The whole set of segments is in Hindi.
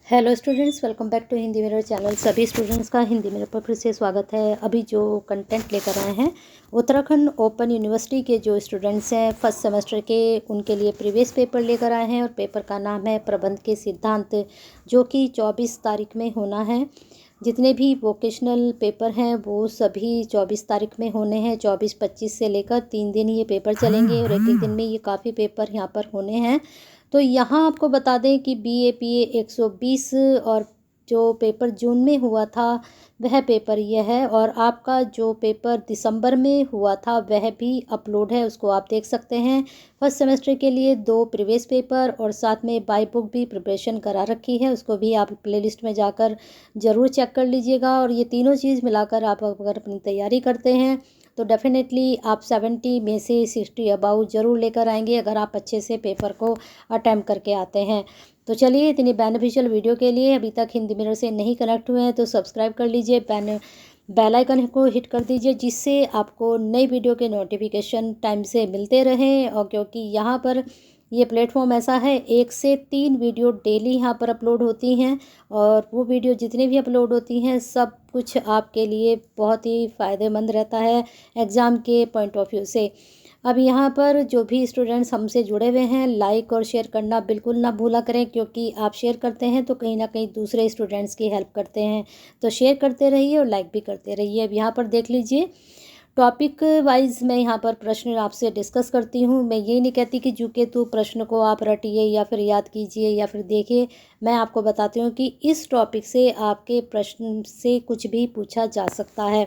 Hello students, welcome back to Hindi mirror channel. सभी स्टूडेंट्स का हिंदी मिरर पर फिर से स्वागत है। अभी जो कंटेंट लेकर आए हैं, उत्तराखंड ओपन यूनिवर्सिटी के जो स्टूडेंट्स हैं फर्स्ट सेमेस्टर के, उनके लिए प्रीवियस पेपर लेकर आए हैं और पेपर का नाम है प्रबंध के सिद्धांत, जो कि 24 तारीख में होना है। जितने भी वोकेशनल पेपर हैं वो सभी 24 तारीख में होने हैं। 24-25 से लेकर 3 दिन ये पेपर चलेंगे और एक एक दिन में ये काफ़ी पेपर यहाँ पर होने हैं। तो यहाँ आपको बता दें कि BAPA 120 और जो पेपर जून में हुआ था वह पेपर यह है, और आपका जो पेपर दिसंबर में हुआ था वह भी अपलोड है, उसको आप देख सकते हैं। फर्स्ट सेमेस्टर के लिए 2 प्रीवियस पेपर और साथ में बाई बुक भी प्रिपरेशन करा रखी है, उसको भी आप प्लेलिस्ट में जाकर ज़रूर चेक कर लीजिएगा। और ये तीनों चीज़ मिलाकर आप अगर अपनी तैयारी करते हैं तो डेफिनेटली आप 70 में से 60 अबाउ ज़रूर लेकर आएंगे, अगर आप अच्छे से पेपर को अटैम्प्ट करके आते हैं। तो चलिए, इतनी बेनिफिशियल वीडियो के लिए अभी तक हिंदी मिरर से नहीं कनेक्ट हुए हैं तो सब्सक्राइब कर लीजिए, बेल आइकन को हिट कर दीजिए, जिससे आपको नई वीडियो के नोटिफिकेशन टाइम से मिलते रहें। और क्योंकि यहाँ पर ये प्लेटफॉर्म ऐसा है, 1 से 3 वीडियो डेली यहाँ पर अपलोड होती हैं, और वो वीडियो जितनी भी अपलोड होती हैं सब कुछ आपके लिए बहुत ही फ़ायदेमंद रहता है एग्ज़ाम के पॉइंट ऑफ व्यू से। अब यहाँ पर जो भी स्टूडेंट्स हमसे जुड़े हुए हैं, लाइक और शेयर करना बिल्कुल ना भूला करें, क्योंकि आप शेयर करते हैं तो कहीं ना कहीं दूसरे स्टूडेंट्स की हेल्प करते हैं। तो शेयर करते रहिए और लाइक भी करते रहिए। अब यहाँ पर देख लीजिए, टॉपिक वाइज मैं यहाँ पर प्रश्न आपसे डिस्कस करती हूँ। मैं ये नहीं कहती कि जुकेतु प्रश्न को आप रटिए या फिर याद कीजिए या फिर देखिए। मैं आपको बताती हूँ कि इस टॉपिक से आपके प्रश्न से कुछ भी पूछा जा सकता है।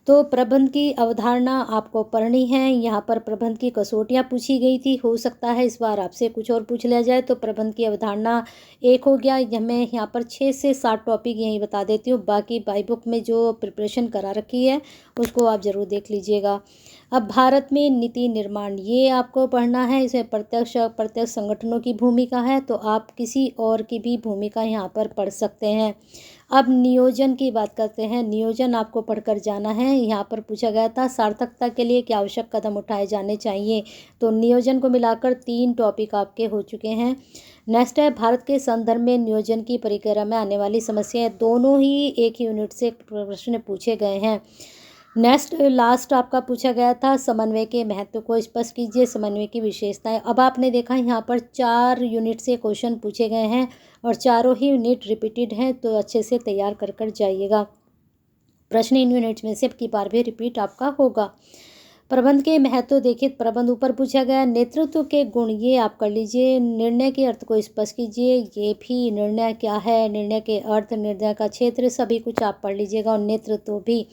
तो प्रबंध की अवधारणा आपको पढ़नी है। यहाँ पर प्रबंध की कसौटियाँ पूछी गई थी, हो सकता है इस बार आपसे कुछ और पूछ लिया जाए। तो प्रबंध की अवधारणा एक हो गया। मैं यहाँ पर 6 से 7 टॉपिक यहीं बता देती हूँ, बाकी बाई बुक में जो प्रिपरेशन करा रखी है उसको आप ज़रूर देख लीजिएगा। अब भारत में नीति निर्माण, ये आपको पढ़ना है। इसमें प्रत्यक्ष अप्रत्यक्ष संगठनों की भूमिका है, तो आप किसी और की भी भूमिका यहाँ पर पढ़ सकते हैं। अब नियोजन की बात करते हैं। नियोजन आपको पढ़कर जाना है। यहाँ पर पूछा गया था सार्थकता के लिए क्या आवश्यक कदम उठाए जाने चाहिए, तो नियोजन को मिलाकर 3 टॉपिक आपके हो चुके हैं। नेक्स्ट है भारत के संदर्भ में नियोजन की प्रक्रिया में आने वाली समस्याएं। दोनों ही एक ही यूनिट से प्रश्न पूछे गए हैं। नेक्स्ट लास्ट आपका पूछा गया था समन्वय के महत्व को स्पष्ट कीजिए, समन्वय की विशेषताएं। अब आपने देखा यहाँ पर 4 यूनिट से क्वेश्चन पूछे गए हैं और चारों ही यूनिट रिपीटेड हैं, तो अच्छे से तैयार कर जाइएगा। प्रश्न इन यूनिट्स में से की बार भी रिपीट आपका होगा। प्रबंध के महत्व देखिए, प्रबंध ऊपर पूछा गया। नेतृत्व के गुण, ये आप कर लीजिए। निर्णय के अर्थ को स्पष्ट कीजिए, ये भी निर्णय क्या है, निर्णय के अर्थ, निर्णय का क्षेत्र, सभी कुछ आप पढ़ लीजिएगा। और नेतृत्व भी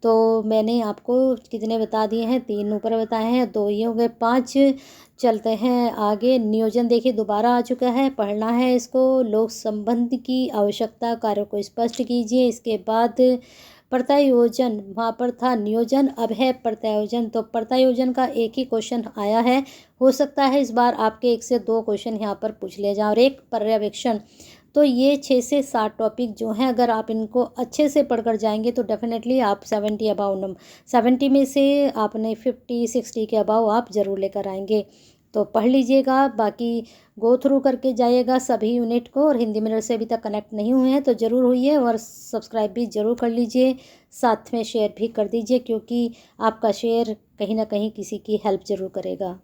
तो मैंने आपको कितने बता दिए हैं, 3 ऊपर बताए हैं, 2 ये हो गए, 5। चलते हैं आगे। नियोजन देखिए दोबारा आ चुका है, पढ़ना है इसको। लोक संबंध की आवश्यकता, कार्यों को स्पष्ट कीजिए। इसके बाद प्रत्यायोजन, वहाँ पर था नियोजन, अब है प्रत्यायोजन। तो प्रत्यायोजन का एक ही क्वेश्चन आया है, हो सकता है इस बार आपके 1 से 2 क्वेश्चन यहाँ पर पूछ ले जाएं। और एक पर्यवेक्षण। तो ये 6 से 7 टॉपिक जो हैं, अगर आप इनको अच्छे से पढ़कर जाएंगे तो डेफिनेटली आप 70 अबाउ 70 में से आपने 50-60 के अबाउ आप ज़रूर लेकर आएंगे। तो पढ़ लीजिएगा, बाकी गो थ्रू करके जाइएगा सभी यूनिट को। और हिंदी मिरर से अभी तक कनेक्ट नहीं हुए हैं तो ज़रूर होइए, और सब्सक्राइब भी ज़रूर कर लीजिए, साथ में शेयर भी कर दीजिए, क्योंकि आपका शेयर कहीं ना कहीं किसी की हेल्प ज़रूर करेगा।